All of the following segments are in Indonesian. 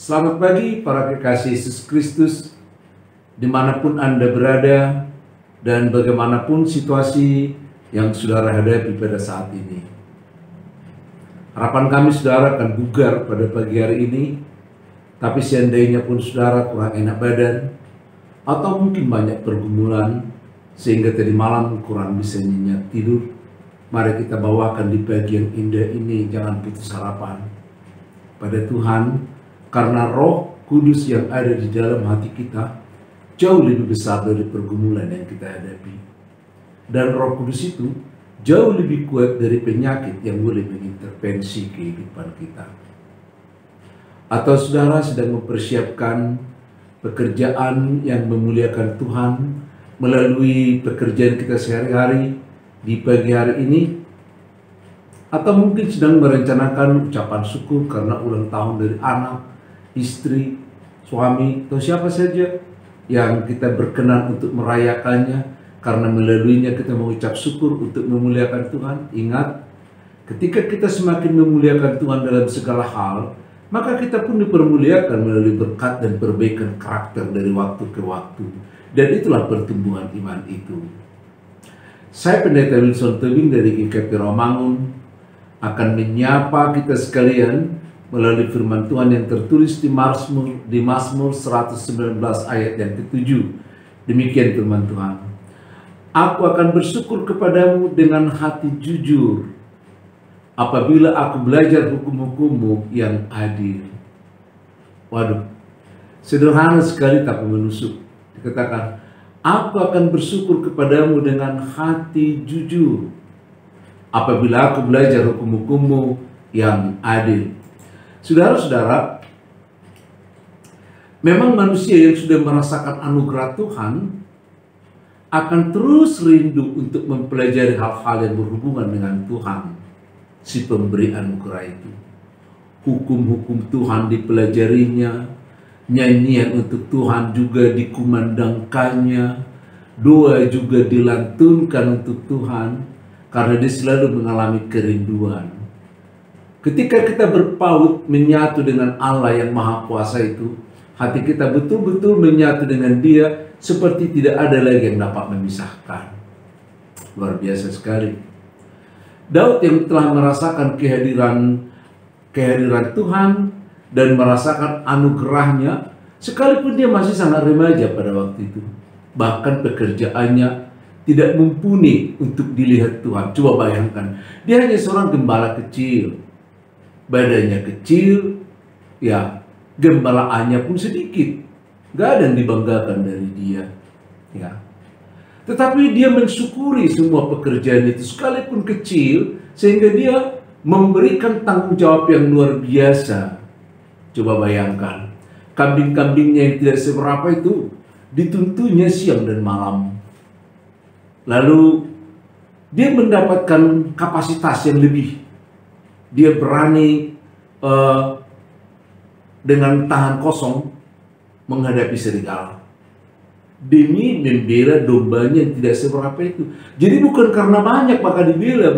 Selamat pagi para kekasih Yesus Kristus, dimanapun Anda berada dan bagaimanapun situasi yang saudara hadapi pada saat ini. Harapan kami saudara akan bugar pada pagi hari ini, tapi seandainya pun saudara kurang enak badan, atau mungkin banyak pergumulan, sehingga tadi malam kurang bisa nyenyak tidur, mari kita bawakan di pagi yang indah ini, jangan putus harapan pada Tuhan. Karena Roh Kudus yang ada di dalam hati kita jauh lebih besar dari pergumulan yang kita hadapi. Dan Roh Kudus itu jauh lebih kuat dari penyakit yang boleh mengintervensi kehidupan kita. Atau saudara sedang mempersiapkan pekerjaan yang memuliakan Tuhan melalui pekerjaan kita sehari-hari di pagi hari ini, atau mungkin sedang merencanakan ucapan syukur karena ulang tahun dari anak, istri, suami, atau siapa saja yang kita berkenan untuk merayakannya, karena melaluinya kita mengucap syukur untuk memuliakan Tuhan. Ingat, ketika kita semakin memuliakan Tuhan dalam segala hal, maka kita pun dipermuliakan melalui berkat dan perbaikan karakter dari waktu ke waktu. Dan itulah pertumbuhan iman itu. Saya Pendeta Wilson Tobing dari GKP Romangun akan menyapa kita sekalian melalui firman Tuhan yang tertulis di Mazmur 119 ayat yang ke-7. Demikian firman Tuhan. Aku akan bersyukur kepadamu dengan hati jujur apabila aku belajar hukum-hukum-Mu yang adil. Waduh, sederhana sekali tapi menusuk. Dikatakan, aku akan bersyukur kepadamu dengan hati jujur apabila aku belajar hukum-hukum-Mu yang adil. Saudara-saudara, memang manusia yang sudah merasakan anugerah Tuhan akan terus rindu untuk mempelajari hal-hal yang berhubungan dengan Tuhan, si pemberi anugerah itu. Hukum-hukum Tuhan dipelajarinya, nyanyian untuk Tuhan juga dikumandangkannya, doa juga dilantunkan untuk Tuhan, karena dia selalu mengalami kerinduan. Ketika kita berpaut menyatu dengan Allah yang Maha Kuasa itu, hati kita betul-betul menyatu dengan Dia seperti tidak ada lagi yang dapat memisahkan. Luar biasa sekali. Daud yang telah merasakan kehadiran Tuhan dan merasakan anugerahnya, sekalipun dia masih sangat remaja pada waktu itu. Bahkan pekerjaannya tidak mumpuni untuk dilihat Tuhan. Coba bayangkan, dia hanya seorang gembala kecil. Badannya kecil, ya gembalaannya pun sedikit, gak ada yang dibanggakan dari dia, ya. Tetapi dia mensyukuri semua pekerjaan itu sekalipun kecil, sehingga dia memberikan tanggung jawab yang luar biasa. Coba bayangkan, kambing-kambingnya yang tidak seberapa itu dituntunnya siang dan malam. Lalu dia mendapatkan kapasitas yang lebih. Dia berani dengan tangan kosong menghadapi serigala demi membela dombanya yang tidak seberapa itu. Jadi bukan karena banyak maka dibela,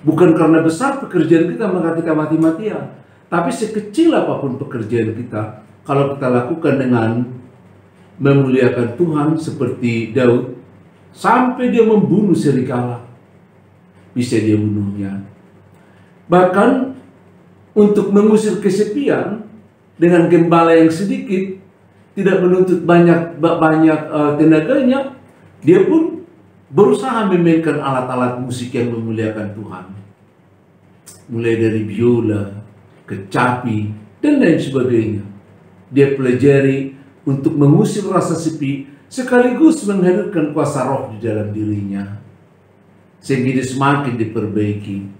bukan karena besar pekerjaan kita maka kita mati-matian. Tapi sekecil apapun pekerjaan kita, kalau kita lakukan dengan memuliakan Tuhan seperti Daud, sampai dia membunuh serigala, bisa dia bunuhnya. Bahkan untuk mengusir kesepian dengan gembala yang sedikit, tidak menuntut banyak tenaganya, dia pun berusaha memainkan alat-alat musik yang memuliakan Tuhan. Mulai dari biola, kecapi, dan lain sebagainya. Dia pelajari untuk mengusir rasa sepi sekaligus menghadirkan kuasa roh di dalam dirinya, sehingga dia semakin diperbaiki.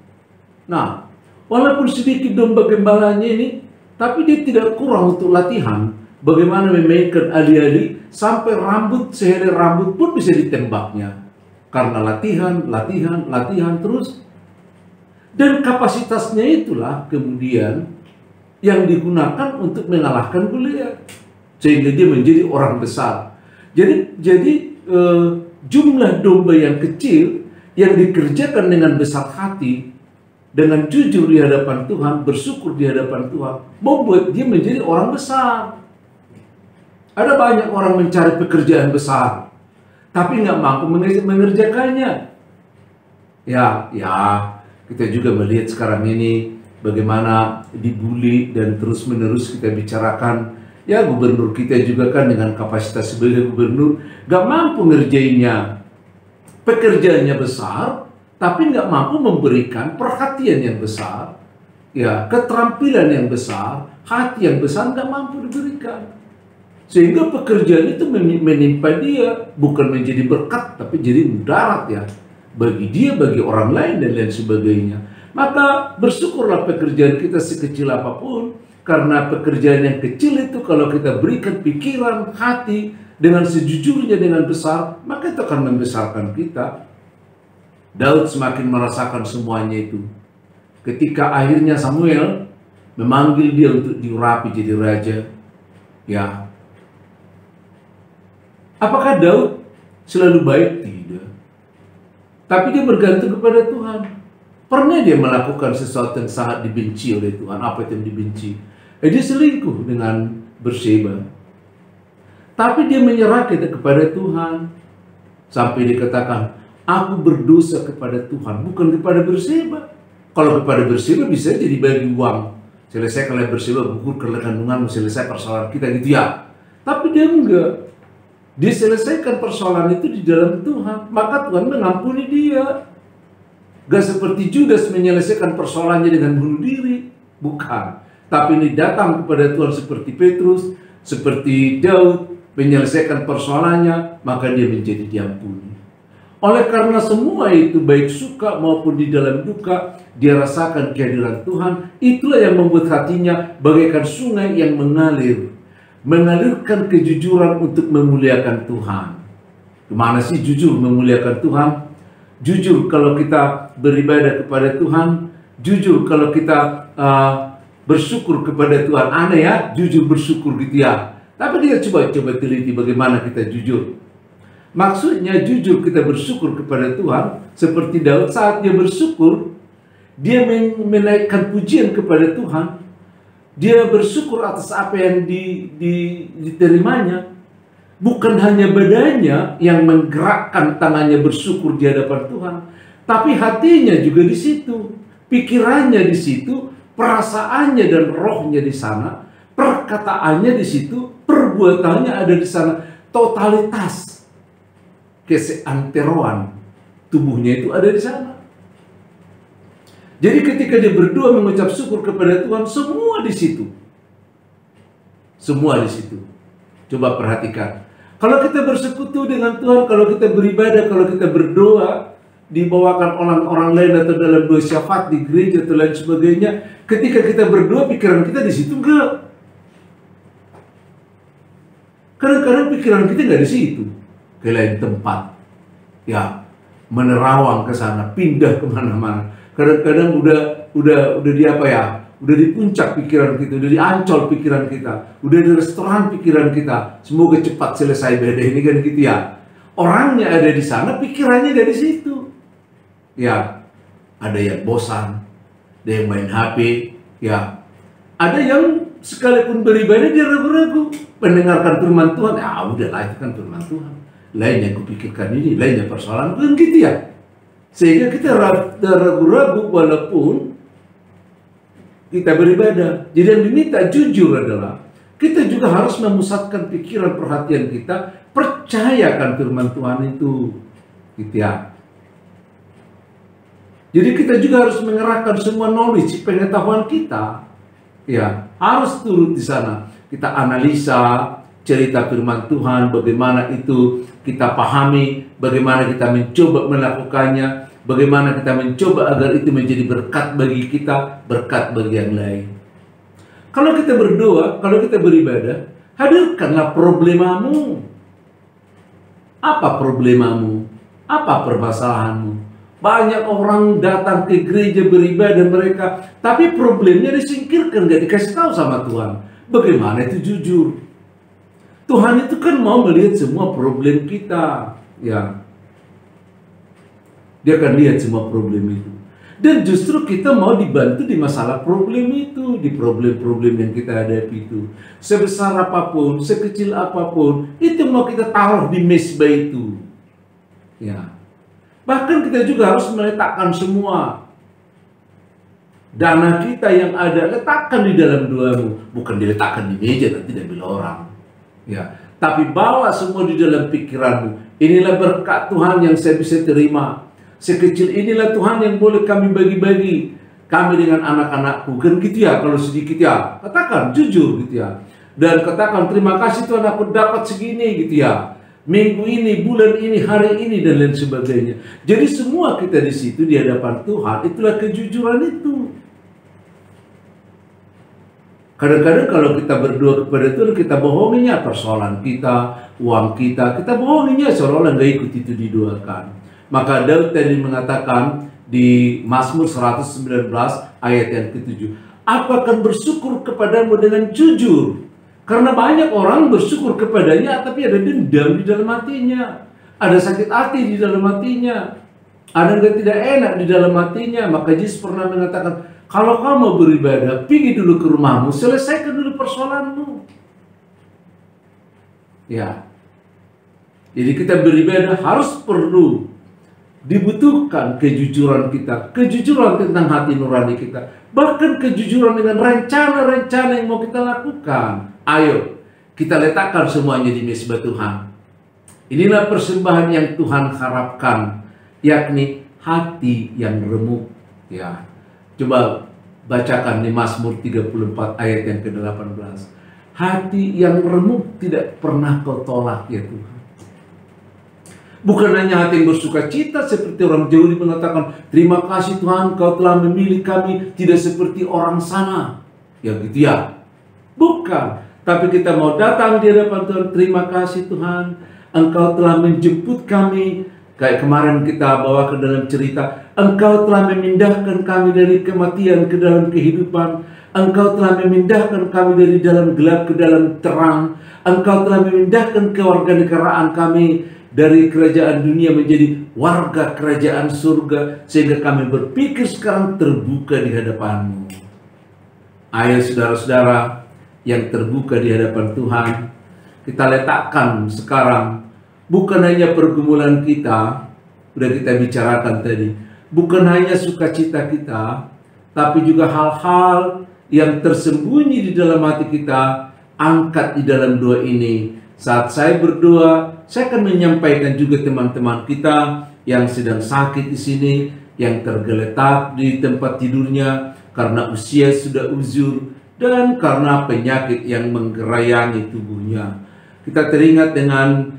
Nah, walaupun sedikit domba gembalanya ini, tapi dia tidak kurang untuk latihan bagaimana memainkan ali-ali sampai sehelai rambut pun bisa ditembaknya. Karena latihan terus. Dan kapasitasnya itulah kemudian yang digunakan untuk mengalahkan Goliat, sehingga dia menjadi orang besar. Jadi jumlah domba yang kecil yang dikerjakan dengan besar hati dengan jujur di hadapan Tuhan, bersyukur di hadapan Tuhan, membuat dia menjadi orang besar. Ada banyak orang mencari pekerjaan besar, tapi nggak mampu mengerjakannya. Ya, kita juga melihat sekarang ini bagaimana dibully dan terus-menerus kita bicarakan. Ya, gubernur kita juga kan dengan kapasitas sebagai gubernur nggak mampu ngerjainnya. Pekerjaannya besar, tapi nggak mampu memberikan perhatian yang besar, ya, keterampilan yang besar, hati yang besar nggak mampu diberikan. Sehingga pekerjaan itu menimpa dia, bukan menjadi berkat, tapi jadi mudarat ya, bagi dia, bagi orang lain dan lain sebagainya. Maka bersyukurlah pekerjaan kita sekecil apapun, karena pekerjaan yang kecil itu kalau kita berikan pikiran, hati, dengan sejujurnya, dengan besar, maka itu akan membesarkan kita. Daud semakin merasakan semuanya itu. Ketika akhirnya Samuel memanggil dia untuk diurapi jadi raja, ya. Apakah Daud selalu baik? Tidak. Tapi dia bergantung kepada Tuhan. Pernah dia melakukan sesuatu yang sangat dibenci oleh Tuhan. Apa itu yang dibenci? Dia selingkuh dengan Batseba. Tapi dia menyerahkan kepada Tuhan. Sampai dikatakan, aku berdosa kepada Tuhan, bukan kepada Batseba. Kalau kepada Batseba bisa jadi bagi uang. Selesaikan oleh Batseba, gugurkan kandunganmu, selesai persoalan kita gitu ya. Tapi dia enggak. Dia selesaikan persoalan itu di dalam Tuhan. Maka Tuhan mengampuni dia. Gak seperti Judas menyelesaikan persoalannya dengan bunuh diri. Bukan. Tapi ini datang kepada Tuhan seperti Petrus, seperti Daud, menyelesaikan persoalannya, maka dia menjadi diampuni. Oleh karena semua itu, baik suka maupun di dalam duka, dia rasakan kehadiran Tuhan. Itulah yang membuat hatinya bagaikan sungai yang mengalir. Mengalirkan kejujuran untuk memuliakan Tuhan. Kemana sih jujur memuliakan Tuhan? Jujur kalau kita beribadah kepada Tuhan. Jujur kalau kita bersyukur kepada Tuhan. Aneh ya, jujur bersyukur gitu ya. Tapi kita coba teliti bagaimana kita jujur. Maksudnya jujur kita bersyukur kepada Tuhan. Seperti Daud saat dia bersyukur, dia menaikkan pujian kepada Tuhan. Dia bersyukur atas apa yang diterimanya. Bukan hanya badannya yang menggerakkan tangannya bersyukur di hadapan Tuhan, tapi hatinya juga di situ, pikirannya di situ, perasaannya dan rohnya di sana, perkataannya di situ, perbuatannya ada di sana, totalitas keseanteroan tubuhnya itu ada di sana. Jadi ketika dia berdoa mengucap syukur kepada Tuhan, semua di situ. Semua di situ. Coba perhatikan. Kalau kita bersekutu dengan Tuhan, kalau kita beribadah, kalau kita berdoa, dibawakan orang-orang lain atau dalam doa syafaat di gereja atau lain sebagainya, ketika kita berdoa, pikiran kita di situ enggak. Kadang-kadang pikiran kita enggak di situ, ke lain tempat. Ya, menerawang ke sana, pindah kemana-mana. Kadang-kadang udah di apa ya? Udah di puncak pikiran kita, udah di Ancol pikiran kita, udah di restoran pikiran kita. Semoga cepat selesai badai ini kan gitu ya. Orangnya ada di sana, pikirannya ada di situ. Ya, ada yang bosan, ada yang main HP, ya. Ada yang sekalipun beribadah dia ragu-ragu, mendengarkan firman Tuhan. Ya udahlah, itu kan firman Tuhan. Lain yang kupikirkan ini, lainnya persoalan kan gitu ya. Sehingga kita ragu-ragu walaupun kita beribadah. Jadi yang diminta jujur adalah kita juga harus memusatkan pikiran perhatian kita, percayakan firman Tuhan itu, gitu ya. Jadi kita juga harus mengerahkan semua knowledge, pengetahuan kita, ya, harus turut di sana. Kita analisa cerita firman Tuhan, bagaimana itu kita pahami, bagaimana kita mencoba melakukannya, bagaimana kita mencoba agar itu menjadi berkat bagi kita, berkat bagi yang lain. Kalau kita berdoa, kalau kita beribadah, hadirkanlah problemamu. Apa problemamu? Apa permasalahanmu? Banyak orang datang ke gereja beribadah mereka, tapi problemnya disingkirkan, gak dikasih tahu sama Tuhan. Bagaimana itu jujur? Tuhan itu kan mau melihat semua problem kita, ya. Dia akan lihat semua problem itu. Dan justru kita mau dibantu di masalah problem itu, di problem-problem yang kita hadapi itu. Sebesar apapun, sekecil apapun, itu mau kita taruh di mesbah itu. Ya. Bahkan kita juga harus meletakkan semua dana kita yang ada, letakkan di dalam doamu. Bukan diletakkan di meja, nanti diambil orang. Ya. Tapi bawa semua di dalam pikiranmu. Inilah berkat Tuhan yang saya bisa terima. Sekecil inilah Tuhan yang boleh kami bagi-bagi. Kami dengan anak-anakku. Kan gitu ya, kalau sedikit ya. Katakan, jujur gitu ya. Dan katakan, terima kasih Tuhan aku dapat segini gitu ya. Minggu ini, bulan ini, hari ini, dan lain sebagainya. Jadi semua kita di situ di hadapan Tuhan, itulah kejujuran itu. Kadang-kadang kalau kita berdoa kepada Tuhan, kita bohonginya persoalan kita, uang kita bohonginya seolah-olah nggak ikut itu didoakan. Maka Daud tadi mengatakan di Mazmur 119 ayat yang ke-7, aku akan bersyukur kepadamu dengan jujur. Karena banyak orang bersyukur kepadanya, tapi ada dendam di dalam hatinya. Ada sakit hati di dalam hatinya. Ada yang tidak enak di dalam hatinya. Maka Yesus pernah mengatakan, kalau kamu mau beribadah, pergi dulu ke rumahmu, selesaikan dulu persoalanmu. Ya. Jadi kita beribadah harus perlu dibutuhkan kejujuran kita, kejujuran tentang hati nurani kita, bahkan kejujuran dengan rencana-rencana yang mau kita lakukan. Ayo, kita letakkan semuanya di mezbah Tuhan. Inilah persembahan yang Tuhan harapkan, yakni hati yang remuk. Ya, coba bacakan di Mazmur 34 ayat yang ke-18. Hati yang remuk tidak pernah kau tolak ya Tuhan. Bukan hanya hati yang bersuka cita seperti orang Yahudi mengatakan, terima kasih Tuhan kau telah memilih kami tidak seperti orang sana. Ya gitu ya. Bukan. Tapi kita mau datang di hadapan Tuhan, terima kasih Tuhan Engkau telah menjemput kami. Kayak kemarin kita bawa ke dalam cerita, Engkau telah memindahkan kami dari kematian ke dalam kehidupan. Engkau telah memindahkan kami dari dalam gelap ke dalam terang. Engkau telah memindahkan kewarganegaraan kami dari kerajaan dunia menjadi warga kerajaan surga, sehingga kami berpikir sekarang terbuka di hadapan-Mu. Ayo saudara-saudara yang terbuka di hadapan Tuhan, kita letakkan sekarang bukan hanya pergumulan kita, sudah kita bicarakan tadi, bukan hanya sukacita kita, tapi juga hal-hal yang tersembunyi di dalam hati kita, angkat di dalam doa ini. Saat saya berdoa, saya akan menyampaikan juga teman-teman kita yang sedang sakit di sini, yang tergeletak di tempat tidurnya karena usia sudah uzur dan karena penyakit yang menggerayangi tubuhnya. Kita teringat dengan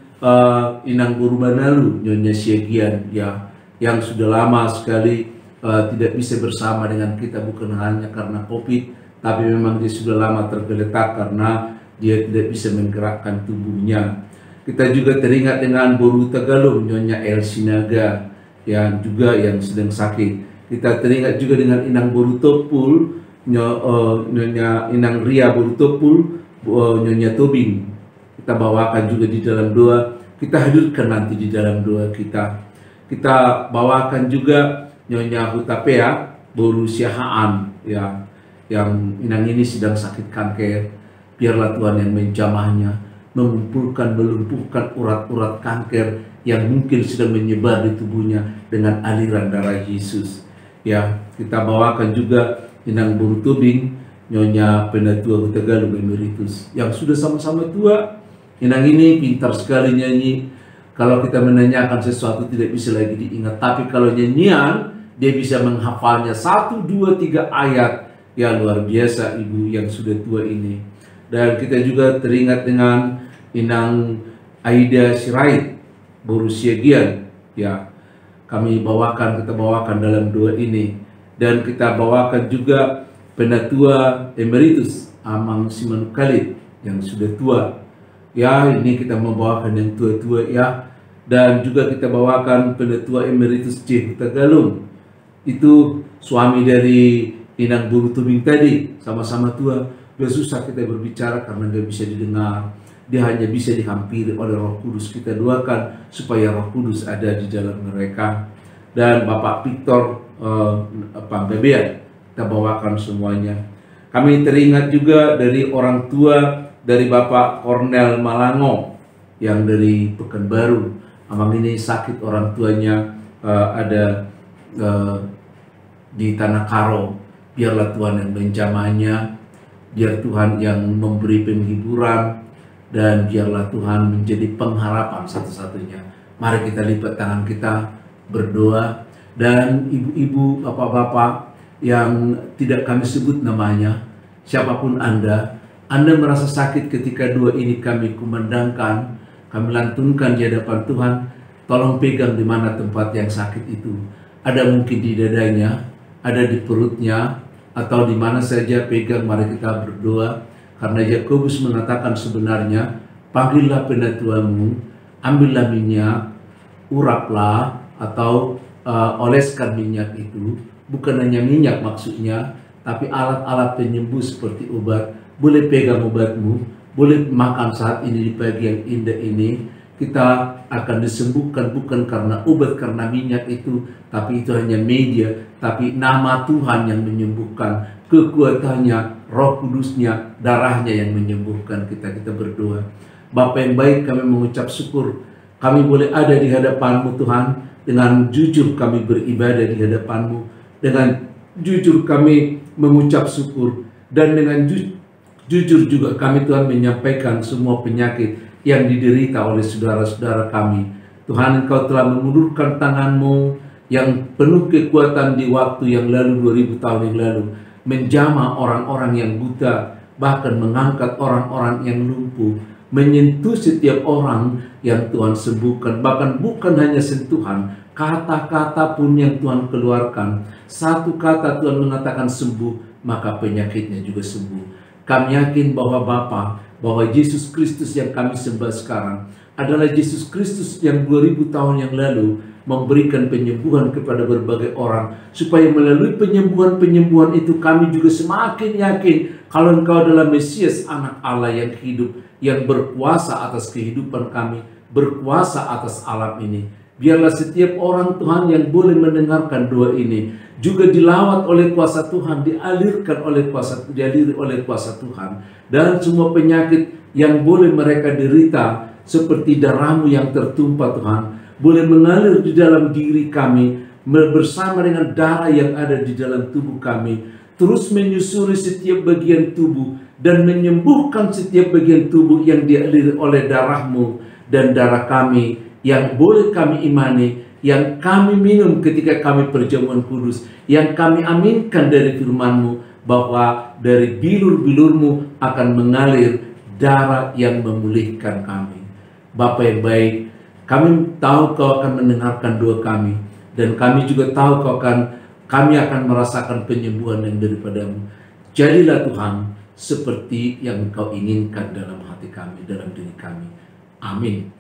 Inang Gurubanalu, Nyonya Siegian, ya, yang sudah lama sekali tidak bisa bersama dengan kita, bukan hanya karena COVID, tapi memang dia sudah lama tergeletak karena dia tidak bisa menggerakkan tubuhnya. Kita juga teringat dengan Boru Tagalog, Nyonya Elsinaga, yang juga yang sedang sakit. Kita teringat juga dengan Inang Boru Topul, Nyonya Inang Ria Boru Topul, Nyonya Tobing. Kita bawakan juga di dalam doa. Kita hadirkan nanti di dalam doa kita. Kita bawakan juga Nyonya Hutapea Boru Siahaan, ya, yang Inang ini sedang sakit kanker. Biarlah Tuhan yang menjamahnya, mengumpulkan, melumpuhkan urat-urat kanker yang mungkin sedang menyebar di tubuhnya dengan aliran darah Yesus. Ya, kita bawakan juga Inang Boru Tobing, Nyonya Penatua Hutagalung Emeritus, yang sudah sama-sama tua. Inang ini pintar sekali nyanyi. Kalau kita menanyakan sesuatu tidak bisa lagi diingat, tapi kalau nyanyian dia bisa menghafalnya 1, 2, 3 ayat. Ya, luar biasa ibu yang sudah tua ini. Dan kita juga teringat dengan Inang Aida Sirait Boru Siegian, ya, kami bawakan, kita bawakan dalam doa ini. Dan kita bawakan juga Penatua Emeritus Amang Simanu Khalid yang sudah tua. Ya, ini kita membawakan yang tua-tua, ya. Dan juga kita bawakan Penatua Emeritus C. Hutagalung. Itu suami dari Inang Boru Tobing tadi, sama-sama tua. Udah susah kita berbicara karena nggak bisa didengar. Dia hanya bisa dihampiri oleh Roh Kudus. Kita doakan supaya Roh Kudus ada di dalam mereka. dan Bapak Victor Panggabean. Kita bawakan semuanya. Kami teringat juga dari orang tua dari Bapak Cornel Malango yang dari Pekanbaru. Amang ini sakit, orang tuanya ada di Tanah Karo. Biarlah Tuhan yang menjamahnya, biar Tuhan yang memberi penghiburan, dan biarlah Tuhan menjadi pengharapan satu-satunya. Mari kita lipat tangan kita berdoa. Dan ibu-ibu, bapak-bapak yang tidak kami sebut namanya, siapapun Anda merasa sakit ketika dua ini kami kumandangkan, kami lantunkan di hadapan Tuhan. Tolong pegang di mana tempat yang sakit itu. Ada mungkin di dadanya, ada di perutnya, atau di mana saja pegang. Mari kita berdoa. Karena Yakobus mengatakan sebenarnya, panggillah penatuamu, ambillah minyak, uraplah atau oleskan minyak itu. Bukan hanya minyak maksudnya, tapi alat-alat penyembuh seperti obat. Boleh pegang obatmu, boleh makan saat ini di pagi yang indah ini. Kita akan disembuhkan bukan karena obat, karena minyak itu, tapi itu hanya media. Tapi nama Tuhan yang menyembuhkan, kekuatannya, Roh Kudusnya, darahnya yang menyembuhkan. Kita berdoa. Bapa yang baik, kami mengucap syukur kami boleh ada di hadapan-Mu Tuhan. Dengan jujur kami beribadah di hadapan-Mu, dengan jujur kami mengucap syukur, dan dengan jujur juga kami Tuhan menyampaikan semua penyakit yang diderita oleh saudara-saudara kami. Tuhan, Engkau telah mengulurkan tangan-Mu yang penuh kekuatan di waktu yang lalu, 2000 tahun yang lalu, menjamah orang-orang yang buta, bahkan mengangkat orang-orang yang lumpuh, menyentuh setiap orang yang Tuhan sembuhkan. Bahkan bukan hanya sentuhan, kata-kata pun yang Tuhan keluarkan. Satu kata Tuhan mengatakan sembuh, maka penyakitnya juga sembuh. Kami yakin bahwa Bapa, bahwa Yesus Kristus yang kami sembah sekarang adalah Yesus Kristus yang 2000 tahun yang lalu memberikan penyembuhan kepada berbagai orang, supaya melalui penyembuhan-penyembuhan itu kami juga semakin yakin kalau Engkau adalah Mesias, anak Allah yang hidup, yang berkuasa atas kehidupan kami, berkuasa atas alam ini. Biarlah setiap orang Tuhan yang boleh mendengarkan doa ini juga dilawat oleh kuasa Tuhan, dialiri oleh kuasa Tuhan, dan semua penyakit yang boleh mereka derita seperti darah-Mu yang tertumpah Tuhan, boleh mengalir di dalam diri kami bersama dengan darah yang ada di dalam tubuh kami, terus menyusuri setiap bagian tubuh dan menyembuhkan setiap bagian tubuh yang dialiri oleh darah-Mu dan darah kami yang boleh kami imani, yang kami minum ketika kami perjamuan kudus, yang kami aminkan dari firman-Mu, bahwa dari bilur-bilur-Mu akan mengalir darah yang memulihkan kami. Bapa yang baik, kami tahu Kau akan mendengarkan doa kami, dan kami juga tahu kami akan merasakan penyembuhan yang daripada-Mu. Jadilah Tuhan seperti yang Kau inginkan dalam hati kami, dalam diri kami. Amin.